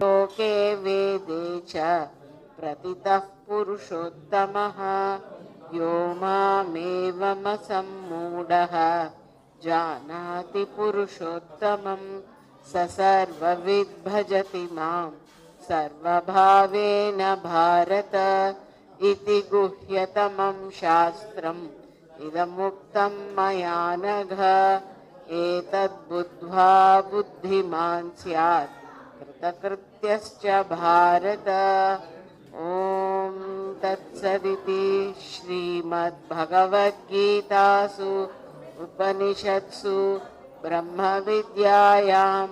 लोके वेदे च प्रतितः पुरुषोत्तमः यो मामेवमसम्मूढः जानाति पुरुषोत्तमं स सर्वविद् भजति मां सर्वभावेन भारत इति गुह्यतमं शास्त्रम् इदमुक्तं मया नघ एतद्बुद्ध्वा बुद्धिमान् स्यात् कृतकृत्यश्च भारत। ॐ तत्सदिति श्रीमद्भगवद्गीतासु उपनिषत्सु ब्रह्मविद्यायां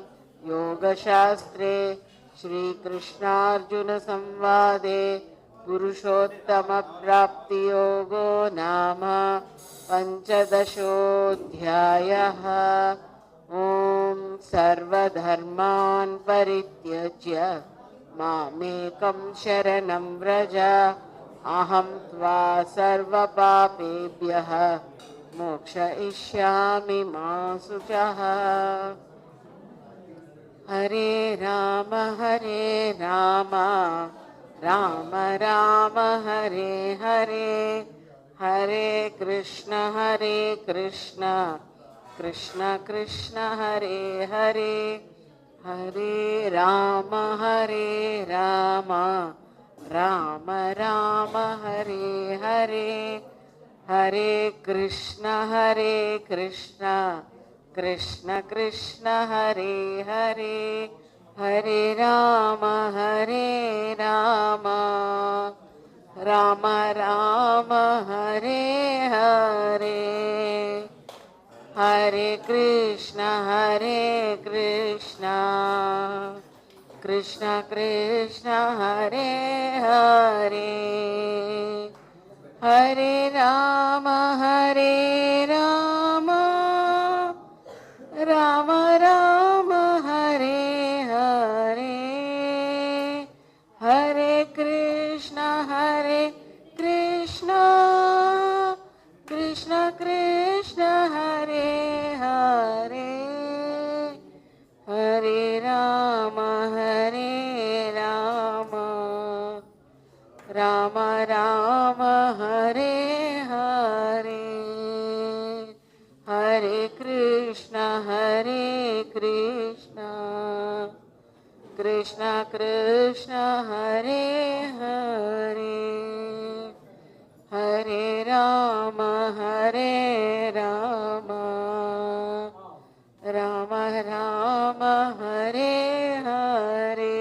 योगशास्त्रे श्रीकृष्णार्जुनसंवादे पुरुषोत्तमप्राप्तियोगो नाम पञ्चदशोऽध्यायः। ॐ सर्वधर्मान् परित्यज्य मामेकं शरणं व्रज अहं त्वा सर्वपापेभ्यः मोक्षयिष्यामि मा शुचः। हरे राम राम राम हरे हरे, हरे कृष्ण कृष्ण कृष्ण हरे हरे, हरे राम राम राम हरे हरे, हरे कृष्ण कृष्ण कृष्ण हरे हरे, हरे राम राम राम हरे हरे, हरे कृष्ण कृष्ण कृष्ण हरे हरे, हरे राम राम राम हरे हरे, हरे कृष्ण कृष्ण कृष्ण हरे हरे, हरे राम राम राम हरे हरे, हरे कृष्ण कृष्ण कृष्ण हरे हरे, हरे राम राम राम हरे हरे,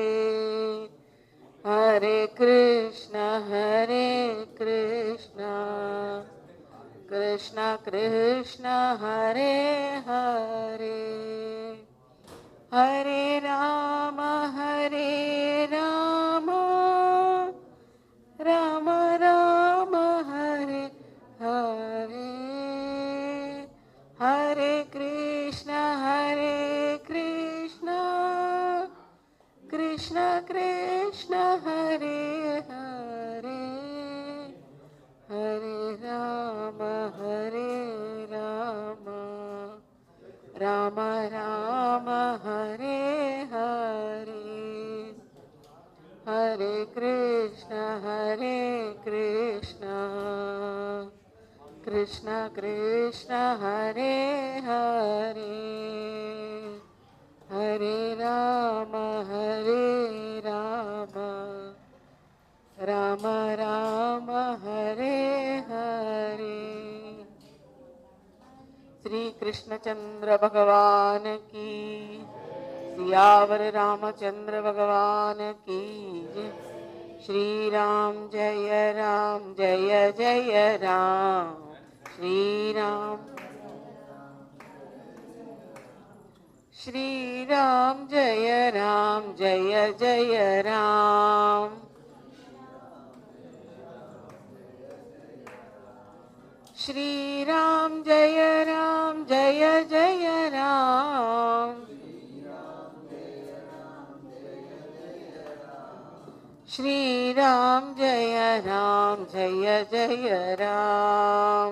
हरे कृष्ण कृष्ण कृष्ण हरे हरे, हरे राम राम राम हरे हरे, हरे कृष्ण कृष्ण कृष्ण हरे हरे, हरे राम राम राम हरे हरे, हरे कृष्ण कृष्ण कृष्ण हरे हरे, हरे राम राम राम हरे हरे। श्री कृष्णचंद्र भगवान की, सियावर रामचंद्र भगवान की जय। श्री राम जय राम, श्री राम जय राम जय राम, श्री राम जय राम श्री राम जय राम,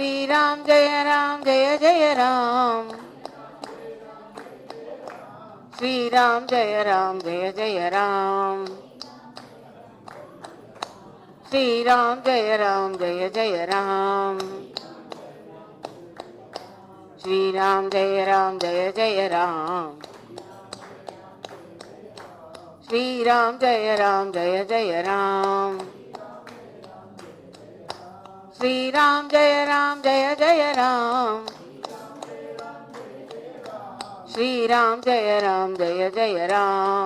श्रीराम जय जय राम श्रीराम जय जय राम श्रीराम जय जय राम श्रीराम जय जय राम श्रीराम जय जय राम श्रीराम जय जय राम श्रीराम जय जय राम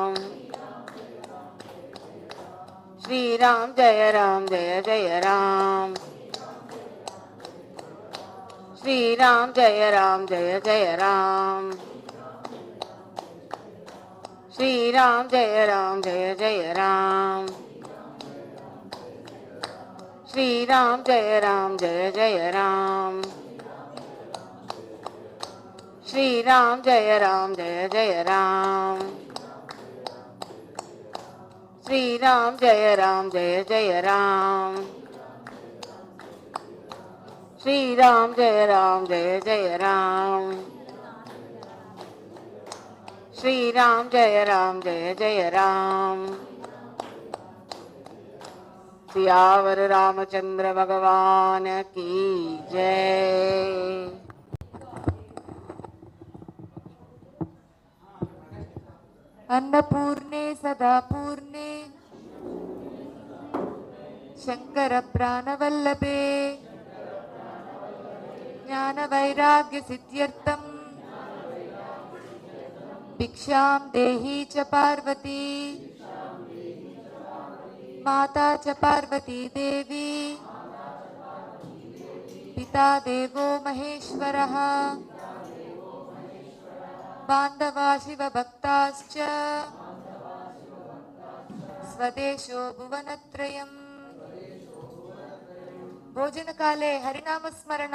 श्रीराम जय जय राम श्रीराम जय जय राम श्रीराम जय जय राम श्रीराम जय जय राम श्रीराम जय जय राम श्रीराम जय जय राम श्रीराम जय जय राम श्रीराम जय जय राम सियावर रामचंद्र भगवान की जय। अन्नपूर्णे सदा पूर्णे शंकर प्राणवल्लभे ज्ञान वैराग्य सिद्ध्यर्थम भिक्षां देहि च पार्वती माता च पार्वती देवी पिता देवो महेश्वरः बान्धवा शिवभक्ताश्च स्वदेशो भुवनत्रयम्। भोजनकाले हरिनामस्मरण।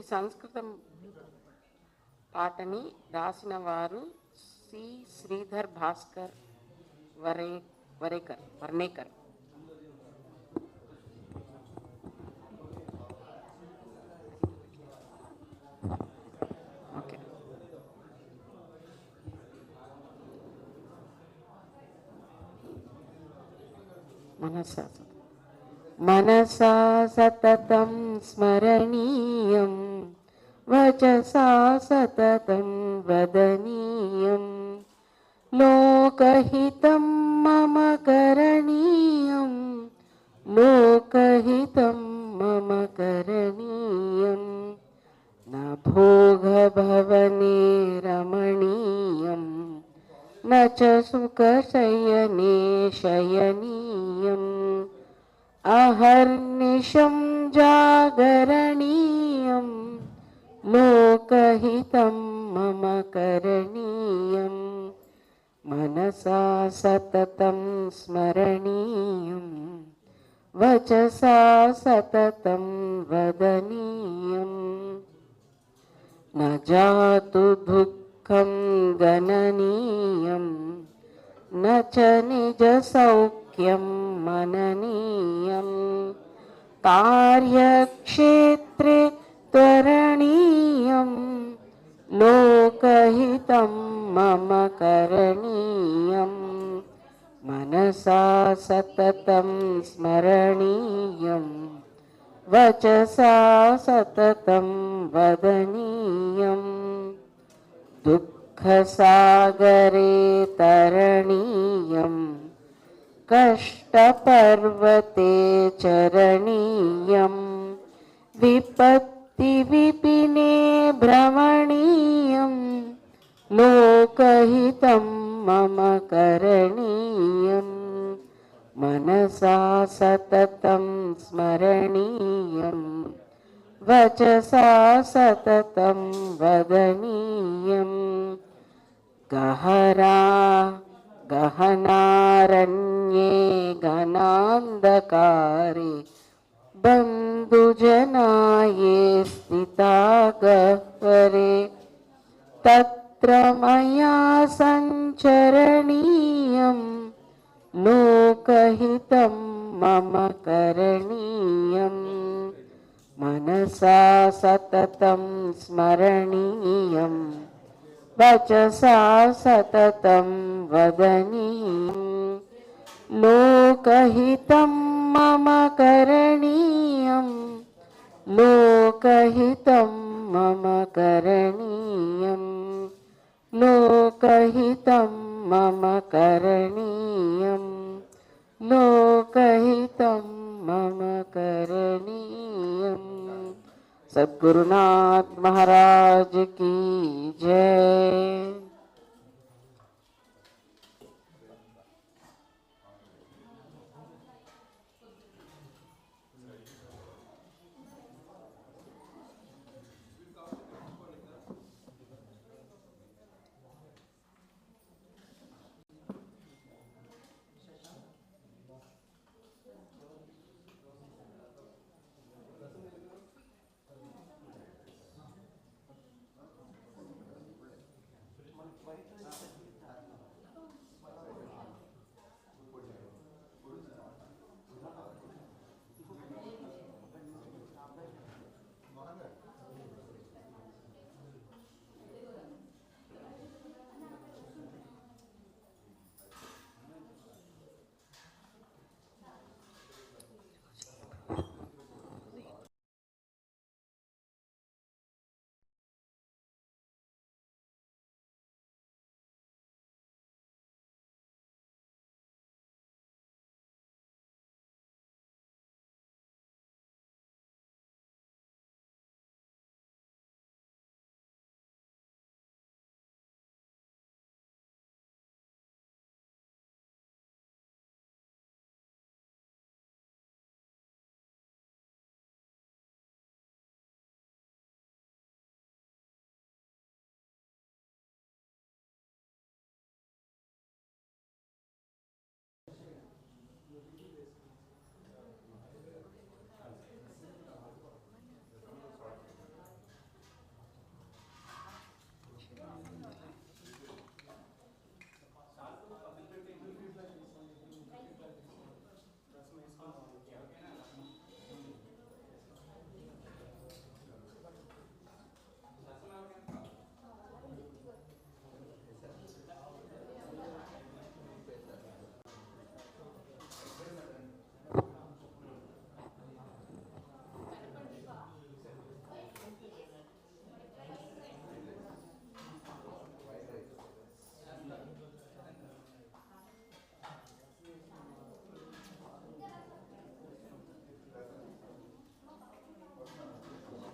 సంస్కృతం పాటని రాసిన వారు సి శ్రీధర్ భాస్కర్ వర్ణేకర్. ఓకే. మనసా సతతం స్మరణీయం వచసా సతతం వదనీయం లోకహితం మమ కరణీయం లోకహితం మమ కరణీయం న భోగభవనే రమణీయం న చ సుఖశయనే శయనీయం అహర్నిశం జాగరణీయం లోకహితం మమ కరణీయం మనసా సతతం స్మరణీయం వచసా సతతం వదనీయం న జాతు దుఃఖం గణనీయం న చ నిజ సౌఖ్యం మననీయం కార్యక్షేత్రే త్వరణీయం లోకహితం మమ కరణీయం మనసా సతతం స్మరణీయం వచసా సతతం వదనీయం దుఃఖసాగరే తరణీయం కష్టపర్వతే చరణీయం విపత్తి విపినే భ్రమణీయం లోకహితం మమ కరణీయం మనసా సతతం స్మరణీయం వచసా సతతం వదనీయం గహనారణ్యే ఘనాంధకారే బంధుజనాయే స్థితా గహ్వరే తత్ర మయా సంచరణీయం లోకహితం మమ కరణీయం మనసా సతతం స్మరణీయం వచసా సతతం వదనీయం లోకహితం మమ కరణీయం లోకహితం మమ కరణీయం లోకహితం మమ కరణీయం లోకహితం మమ కరణీయం. సద్గురునాథ్ महाराज की जय.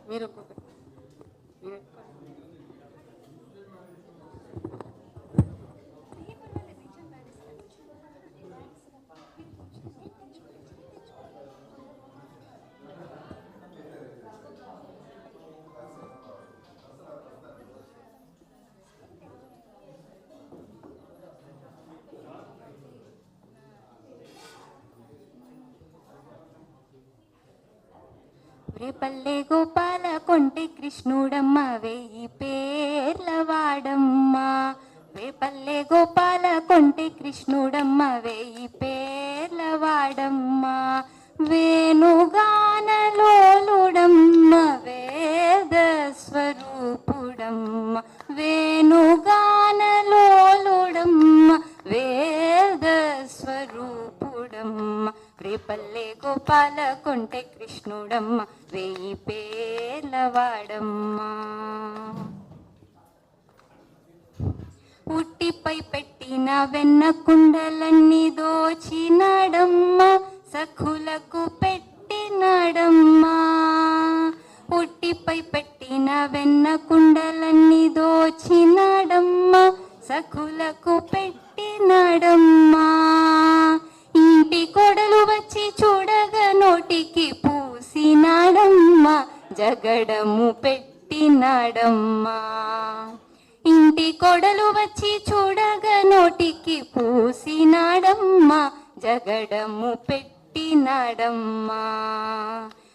మీరు ఒక్కొక్కటి మీరు ఎక్కువ. రేపల్లె గోపాల కొంటె కృష్ణుడమ్మ వేయి పేర్ల వాడమ్మ. రేపల్లె గోపాల కొంటె కృష్ణుడమ్మ వేయి పేర్ల వాడమ్మ. వేణుగానలోలుడమ్మ వేద స్వరూపుడమ్మ. వేణుగానలోలుడమ్మ వేద స్వరూపుడమ్మ. రేపల్లె గోపాల కొంటె కృష్ణుడమ్మ వేయి పేర్ల వాడమ్మ. ఉట్టిపై పెట్టిన వెన్న కుండలన్నీ దోచినాడమ్మ సఖులకు పెట్టినాడమ్మా. ఉట్టిపై పెట్టిన వెన్న కుండలన్నీ దోచినాడమ్మ సఖులకు పెట్టినాడమ్మా. ఇంటి కొడలు వచ్చి చూడగా నోటికి పూసినాడమ్మ జగడము పెట్టినాడమ్మా. ఇంటి కొడలు వచ్చి చూడగా నోటికి పూసినాడమ్మ జగడము పెట్టినాడమ్మా.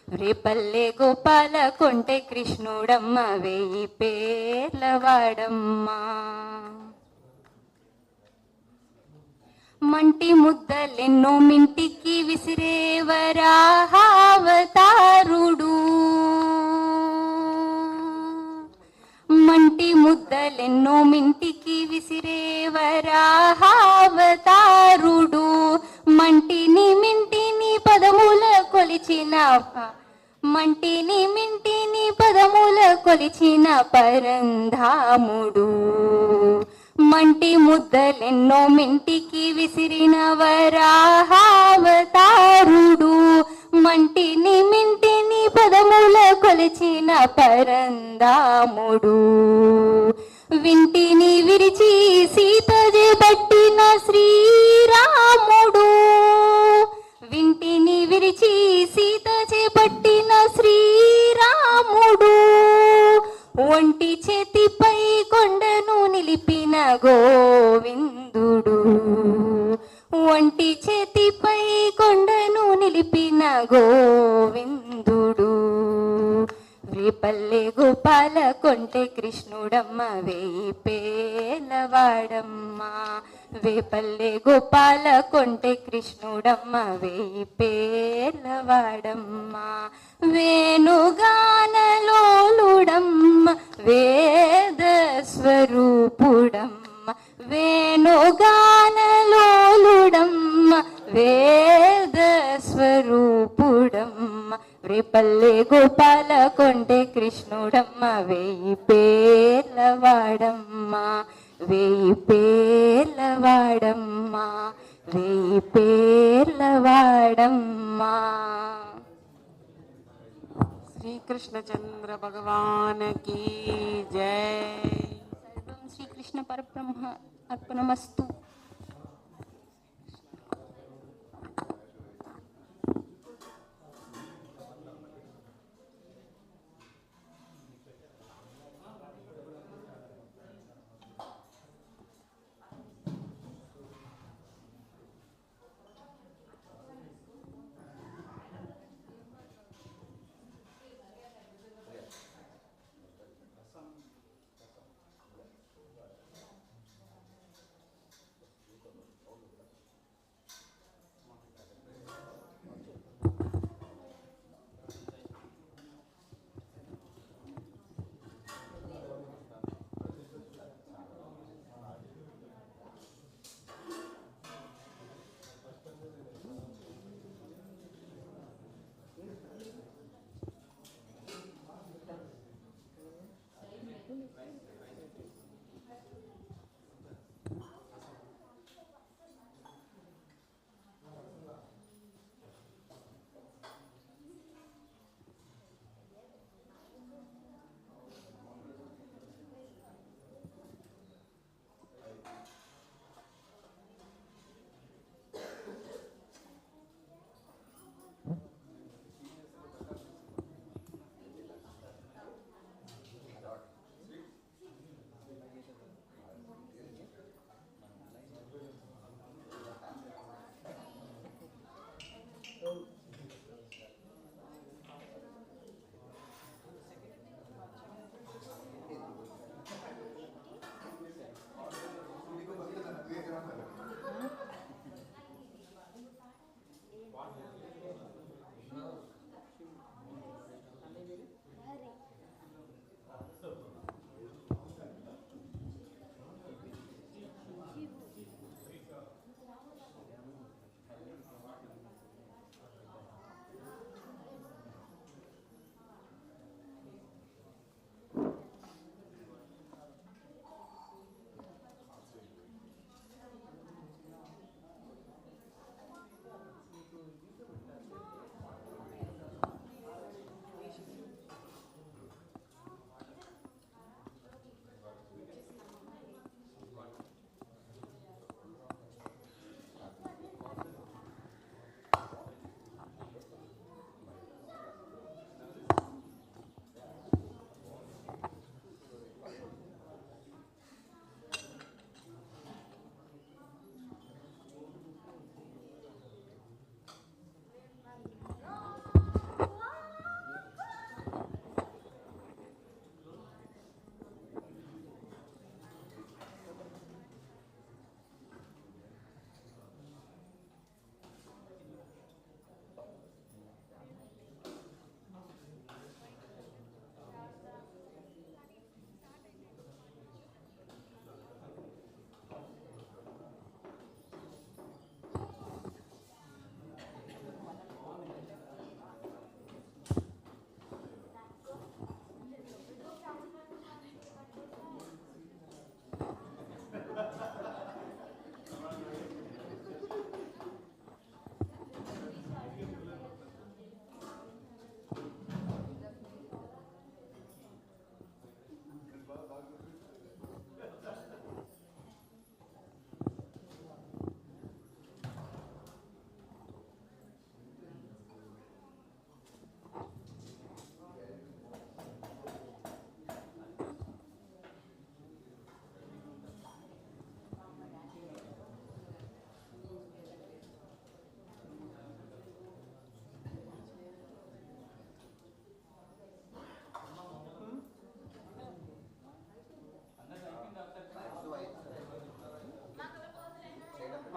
రేపల్లె గోపాల కొంటె కృష్ణుడమ్మ వేయి పేర్ల వాడమ్మా. మంటి ముద్దలెన్నో మింటికి విసిరేవరాహావతారుడు. మంటి ముద్దలెన్నో మింటికి విసిరేవరాహావతారుడు. మంటిని మింటిని పదముల కొలిచిన మంటిని మింటిని పదముల కొలిచిన పరంధాముడు. మంటి ముద్దలెన్నో మింటికి విసిరిన వరాహావతారుడు. మంటిని మింటిని పదముల కొలిచిన పరంధాముడు. వింటిని విరిచి సీత చేపట్టిన శ్రీరాముడు. వింటిని విరిచి సీత చేపట్టిన శ్రీరాముడు. ఒంటి చేతిపై కొండను నిలిపిన గోవిందుడు. ఒంటి చేతిపై కొండను నిలిపిన గోవిందుడు. రేపల్లె గోపాల కొంటె కృష్ణుడమ్మ వేయి పేర్ల వాడమ్మ. వేపల్లె గోపాల కొంటె కృష్ణుడమ్మ వేయి పేర్ల వాడమ్మ. వేణుగానలోలుడమ్మ వేద స్వరూపుడమ్మ. వేణుగానలోలుడమ్మ వేద స్వరూపుడమ్మ. రేపల్లె గోపాల కొంటె కృష్ణుడమ్మ వేయి పేర్ల వాడమ్మ. వేయి పేర్ల వాడమ్మ. వేయి పేర్ల వాడమ్మ. శ్రీకృష్ణచంద్ర భగవాన్ की जय. సర్వం శ్రీకృష్ణ పరబ్రహ్మ అర్పణమస్తు.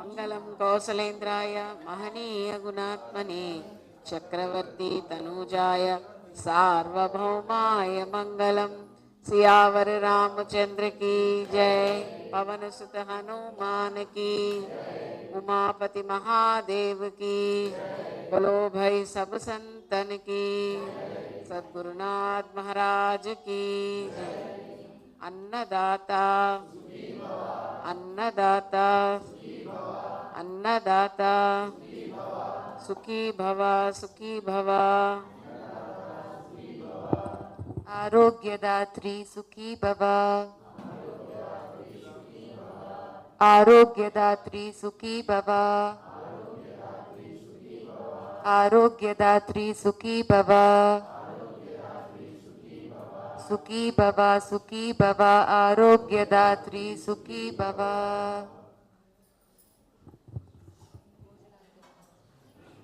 మంగళం కౌసలేంద్రాయ మహనీయ గుణాత్మనే చక్రవర్తి తనూజాయ सार्वभौमाय मंगलम। सियावर रामचंद्र की जय। पवन सुत हनुमान की, उमापति महादेव की, बोलो भाई सब संतन की, सद्गुरुनाथ महाराज की जय। अन्नदाता अन्नदाता अन्नदाता सुखी भवा सुखी भवा। आरोग्यदात्री सुखी भव। आरोग्यदात्री सुखी भव। आरोग्यदात्री सुखी भव। सुखी भव सुखी भव आरोग्यदात्री सुखी भव।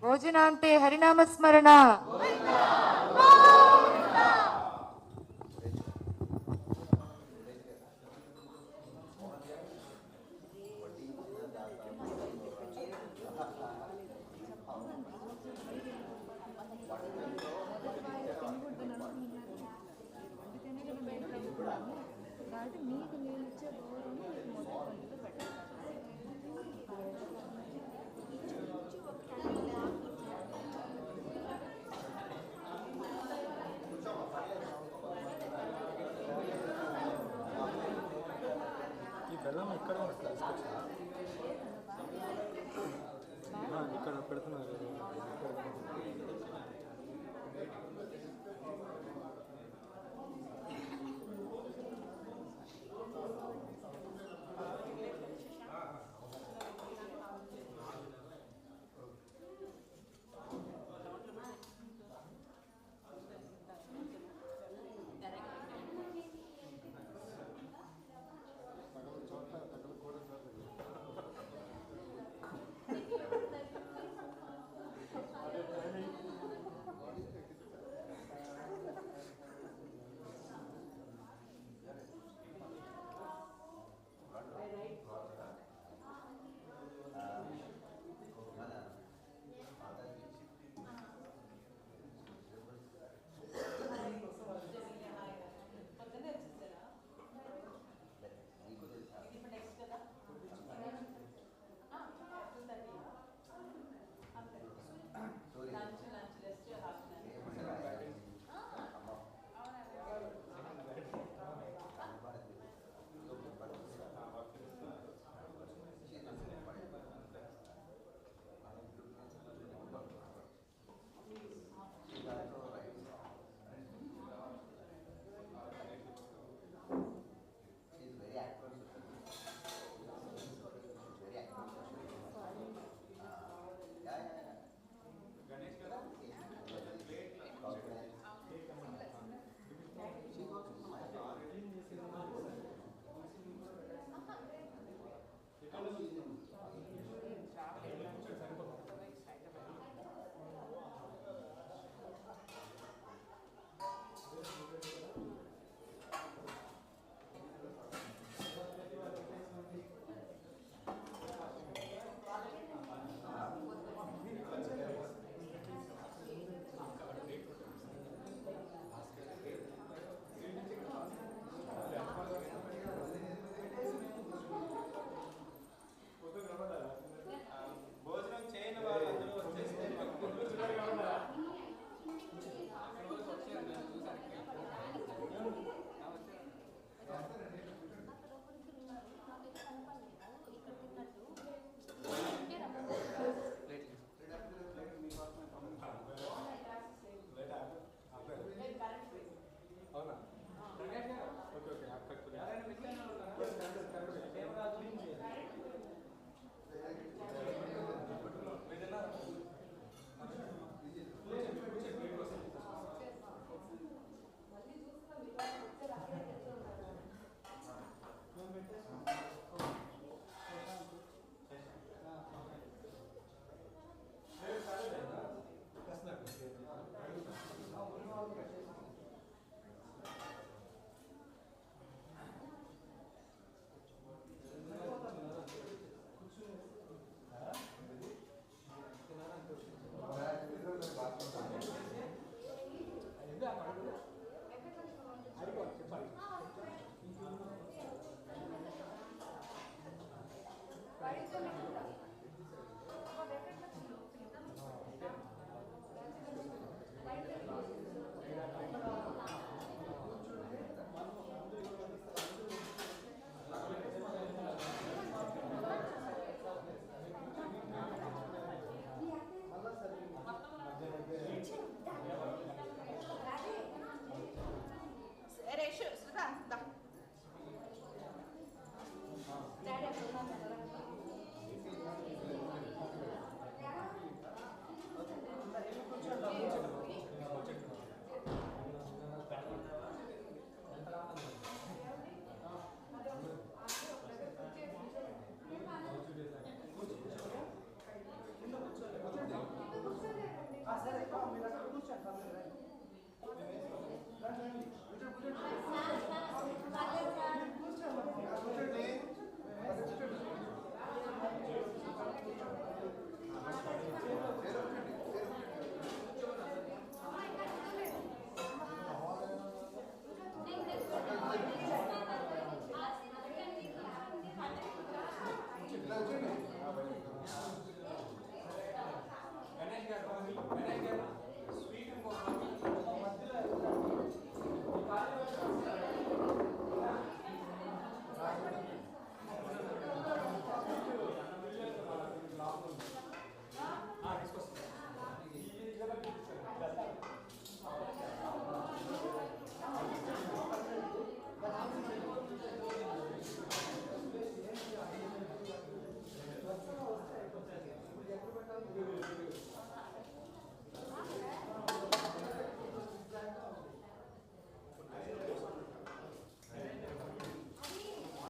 भोजनान्ते हरिनामस्मरण। ఇక్కడ పెడుతున్నారు.